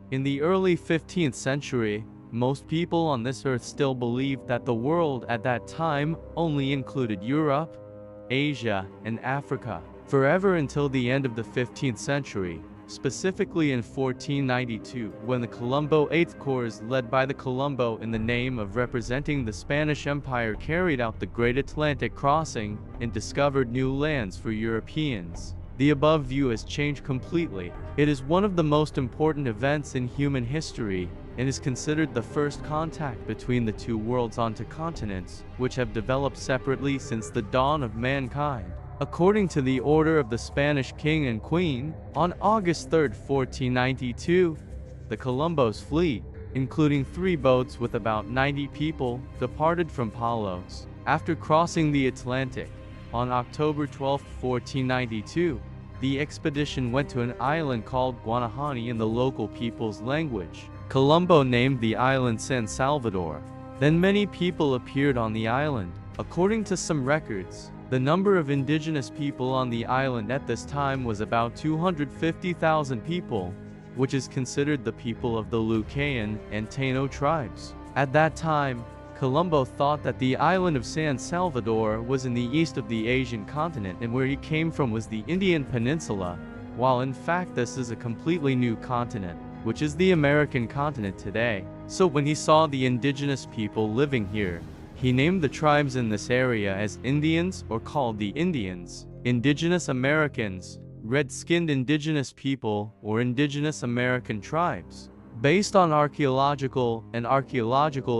In the early 15th century, most people on this earth still believed that the world at that time only included Europe, Asia, and Africa. Forever until the end of the 15th century, specifically in 1492, when the Colombo Eighth Corps led by the Colombo in the name of representing the Spanish Empire carried out the Great Atlantic Crossing and discovered new lands for Europeans. The above view has changed completely. It is one of the most important events in human history and is considered the first contact between the two worlds onto continents, which have developed separately since the dawn of mankind. According to the order of the Spanish king and queen, on August 3, 1492, the Colombo's fleet, including 3 boats with about 90 people, departed from Palos. After crossing the Atlantic, on October 12, 1492, the expedition went to an island called Guanahani in the local people's language. Colombo named the island San Salvador. Then many people appeared on the island. According to some records, the number of indigenous people on the island at this time was about 250,000 people, which is considered the people of the Lucayan and Taino tribes. At that time, Colombo thought that the island of San Salvador was in the east of the Asian continent and where he came from was the Indian Peninsula, while in fact this is a completely new continent, which is the American continent today. So when he saw the indigenous people living here, he named the tribes in this area as Indians, or called the Indians, Indigenous Americans, red-skinned indigenous people, or Indigenous American tribes. Based on archaeological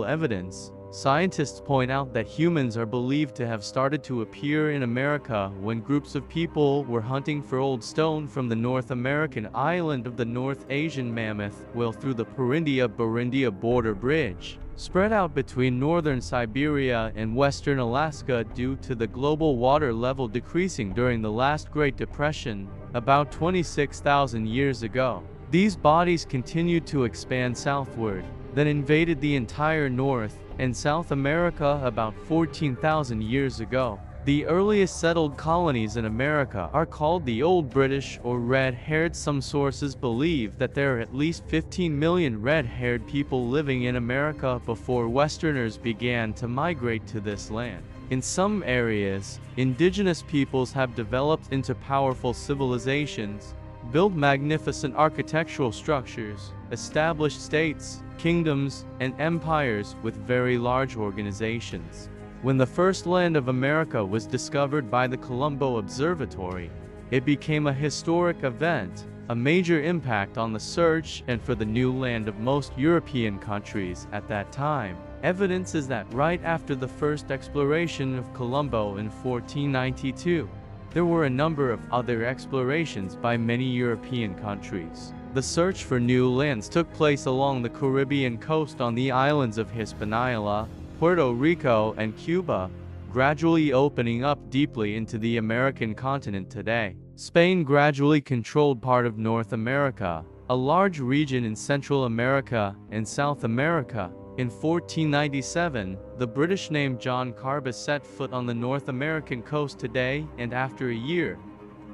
evidence, scientists point out that humans are believed to have started to appear in America when groups of people were hunting for old stone from the North American island of the North Asian Mammoth Whale through the Purindia-Burindia border bridge, spread out between northern Siberia and western Alaska due to the global water level decreasing during the last Great Depression, about 26,000 years ago. These bodies continued to expand southward, then invaded the entire North and South America about 14,000 years ago. The earliest settled colonies in America are called the Old British or red-haired. Some sources believe that there are at least 15 million red-haired people living in America before Westerners began to migrate to this land. In some areas, indigenous peoples have developed into powerful civilizations, built magnificent architectural structures, established states, kingdoms, and empires with very large organizations. When the first land of America was discovered by the Colombo Observatory, it became a historic event, a major impact on the search and for the new land of most European countries at that time. Evidence is that right after the first exploration of Colombo in 1492, there were a number of other explorations by many European countries. The search for new lands took place along the Caribbean coast on the islands of Hispaniola, Puerto Rico, and Cuba, gradually opening up deeply into the American continent today. Spain gradually controlled part of North America, a large region in Central America and South America. In 1497, the British named John Carbis set foot on the North American coast today, and after a year,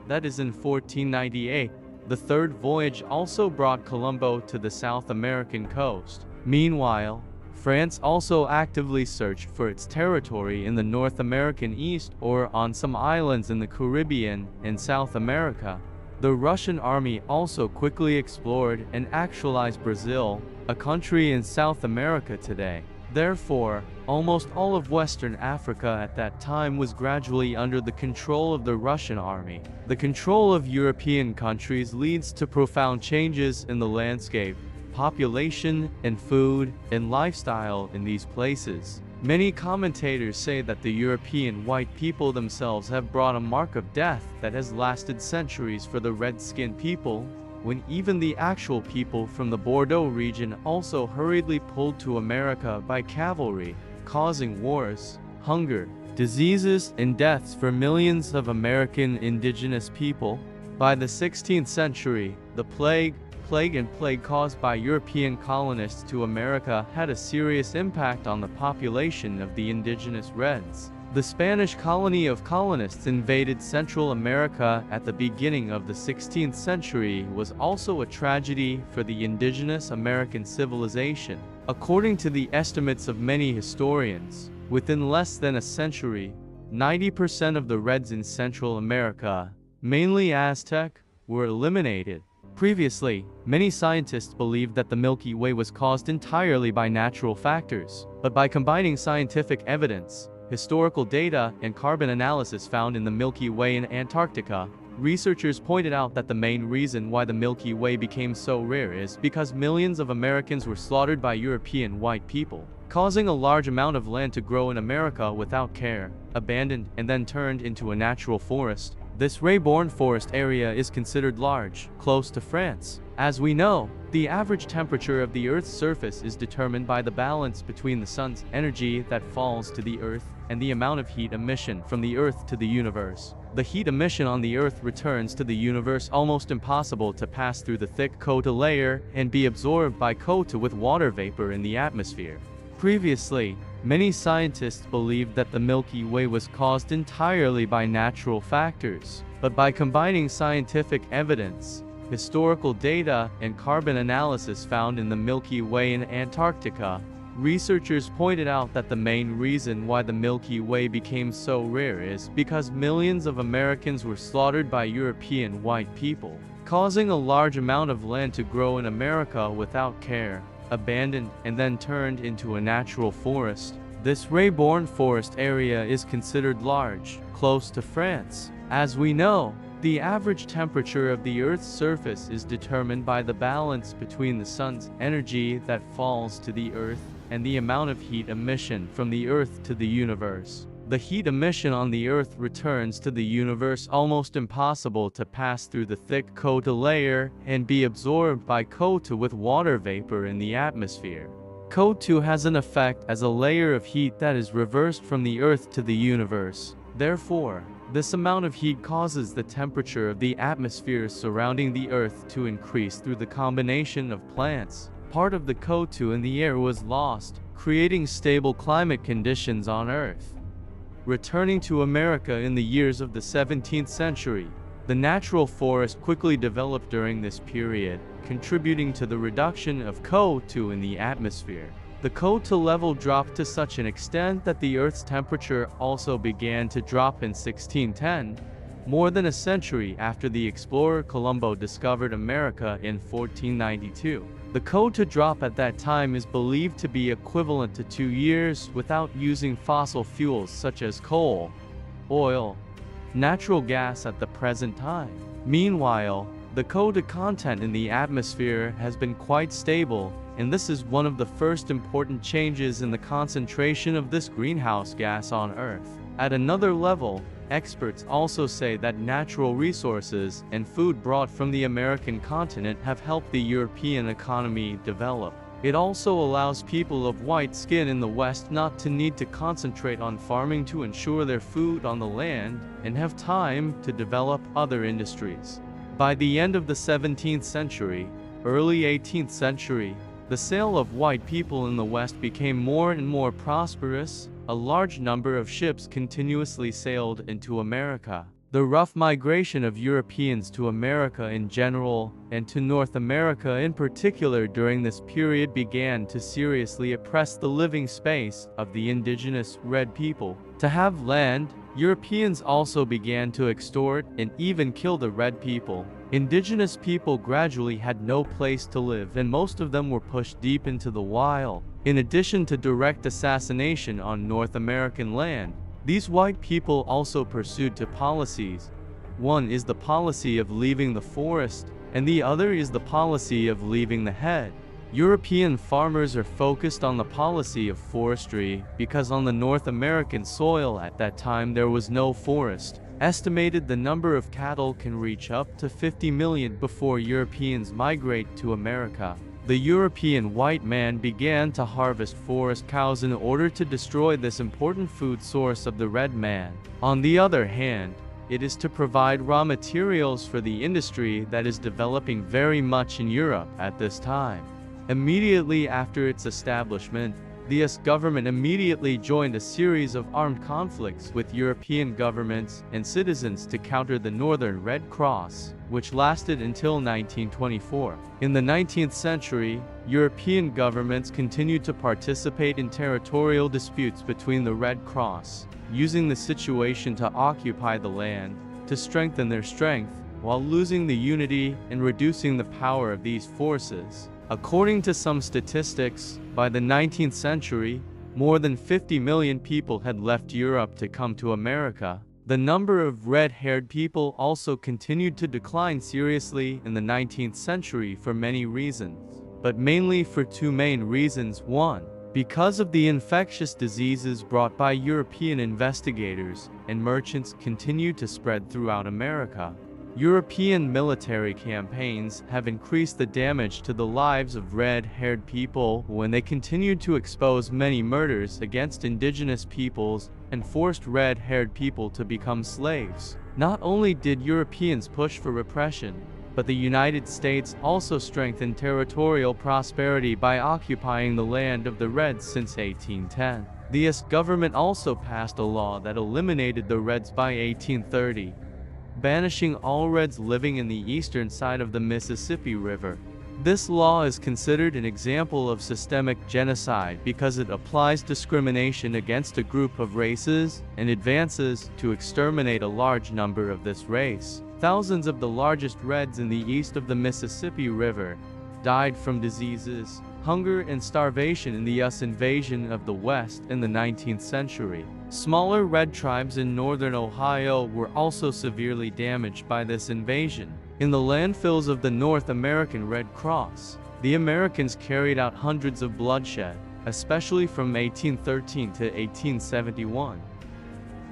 that is in 1498, the third voyage also brought Colombo to the South American coast. Meanwhile, France also actively searched for its territory in the North American East or on some islands in the Caribbean and South America. The Russian army also quickly explored and actualized Brazil, a country in South America today. Therefore, almost all of Western Africa at that time was gradually under the control of the Russian army. The control of European countries leads to profound changes in the landscape, population, and food, and lifestyle in these places. Many commentators say that the European white people themselves have brought a mark of death that has lasted centuries for the red-skinned people, when even the actual people from the Bordeaux region also hurriedly pulled to America by cavalry, causing wars, hunger, diseases, and deaths for millions of American indigenous people. By the 16th century, the plague caused by European colonists to America had a serious impact on the population of the indigenous Reds. The Spanish colony of colonists invaded Central America at the beginning of the 16th century was also a tragedy for the indigenous American civilization. According to the estimates of many historians, within less than a century, 90% of the Reds in Central America, mainly Aztec, were eliminated. Previously, many scientists believed that the Milky Way was caused entirely by natural factors, but by combining scientific evidence, historical data, and carbon analysis found in the Milky Way in Antarctica, researchers pointed out that the main reason why the Milky Way became so rare is because millions of Americans were slaughtered by European white people, causing a large amount of land to grow in America without care, abandoned, and then turned into a natural forest. This ray-borne forest area is considered large, close to France. As we know, the average temperature of the Earth's surface is determined by the balance between the sun's energy that falls to the Earth and the amount of heat emission from the Earth to the universe. The heat emission on the Earth returns to the universe almost impossible to pass through the thick Kota layer and be absorbed by Kota with water vapor in the atmosphere. Previously, many scientists believed that the Milky Way was caused entirely by natural factors, but by combining scientific evidence, historical data, and carbon analysis found in the Milky Way in Antarctica, researchers pointed out that the main reason why the Milky Way became so rare is because millions of Americans were slaughtered by European white people, causing a large amount of land to grow in America without care, abandoned, and then turned into a natural forest. This ray-borne forest area is considered large, close to France. As we know, the average temperature of the Earth's surface is determined by the balance between the sun's energy that falls to the Earth and the amount of heat emission from the Earth to the universe. The heat emission on the Earth returns to the universe almost impossible to pass through the thick Kota layer and be absorbed by Kota with water vapor in the atmosphere. Kota has an effect as a layer of heat that is reversed from the Earth to the universe. Therefore, this amount of heat causes the temperature of the atmosphere surrounding the Earth to increase through the combination of plants. Part of the Kota in the air was lost, creating stable climate conditions on Earth. Returning to America in the years of the 17th century, the natural forest quickly developed during this period, contributing to the reduction of CO2 in the atmosphere. The CO2 level dropped to such an extent that the Earth's temperature also began to drop in 1610, more than a century after the explorer Colombo discovered America in 1492. The CO2 drop at that time is believed to be equivalent to 2 years without using fossil fuels such as coal, oil, natural gas at the present time. Meanwhile, the CO2 content in the atmosphere has been quite stable, and this is one of the first important changes in the concentration of this greenhouse gas on Earth. At another level, experts also say that natural resources and food brought from the American continent have helped the European economy develop. It also allows people of white skin in the West not to need to concentrate on farming to ensure their food on the land and have time to develop other industries. By the end of the 17th century, early 18th century, the sale of white people in the West became more and more prosperous. A large number of ships continuously sailed into America. The rough migration of Europeans to America in general, and to North America in particular during this period began to seriously oppress the living space of the indigenous red people. To have land, Europeans also began to extort and even kill the red people. Indigenous people gradually had no place to live, and most of them were pushed deep into the wild. In addition to direct assassination on North American land, these white people also pursued two policies. One is the policy of leaving the forest, and the other is the policy of leaving the head. European farmers are focused on the policy of forestry because on the North American soil at that time there was no forest. Estimated the number of cattle can reach up to 50 million before Europeans migrate to America. The European white man began to harvest forest cows in order to destroy this important food source of the red man. On the other hand, it is to provide raw materials for the industry that is developing very much in Europe at this time. Immediately after its establishment, the US government immediately joined a series of armed conflicts with European governments and citizens to counter the Northern Red Cross, which lasted until 1924. In the 19th century, European governments continued to participate in territorial disputes between the Red Cross, using the situation to occupy the land, to strengthen their strength, while losing the unity and reducing the power of these forces. According to some statistics, by the 19th century, more than 50 million people had left Europe to come to America. The number of red-haired people also continued to decline seriously in the 19th century for many reasons, but mainly for two main reasons. One, because of the infectious diseases brought by European investigators and merchants continued to spread throughout America. European military campaigns have increased the damage to the lives of red-haired people when they continued to expose many murders against indigenous peoples and forced red-haired people to become slaves. Not only did Europeans push for repression, but the United States also strengthened territorial prosperity by occupying the land of the Reds since 1810. The US government also passed a law that eliminated the Reds by 1830. Banishing all Reds living in the eastern side of the Mississippi River. This law is considered an example of systemic genocide because it applies discrimination against a group of races and advances to exterminate a large number of this race. Thousands of the largest Reds in the east of the Mississippi River died from diseases, hunger and starvation in the US invasion of the West in the 19th century. Smaller Red tribes in northern Ohio were also severely damaged by this invasion. In the landfills of the North American Red Cross, the Americans carried out hundreds of bloodshed, especially from 1813 to 1871.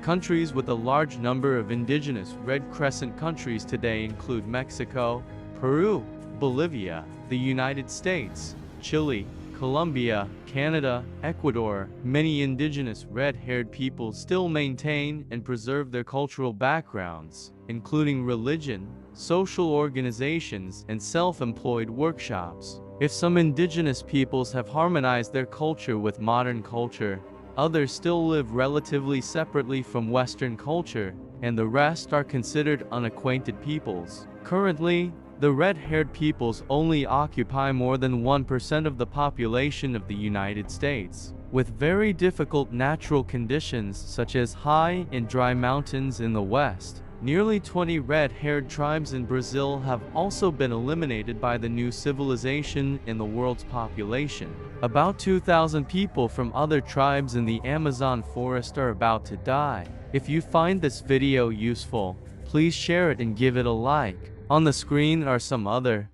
Countries with a large number of indigenous Red Crescent countries today include Mexico, Peru, Bolivia, the United States, Chile, Colombia, Canada, Ecuador. Many indigenous red-haired people still maintain and preserve their cultural backgrounds, including religion, social organizations, and self-employed workshops. If some indigenous peoples have harmonized their culture with modern culture, others still live relatively separately from Western culture, and the rest are considered unacquainted peoples. Currently, the red-haired peoples only occupy more than 1% of the population of the United States, with very difficult natural conditions such as high and dry mountains in the West. Nearly 20 red-haired tribes in Brazil have also been eliminated by the new civilization in the world's population. About 2,000 people from other tribes in the Amazon forest are about to die. If you find this video useful, please share it and give it a like. On the screen are some other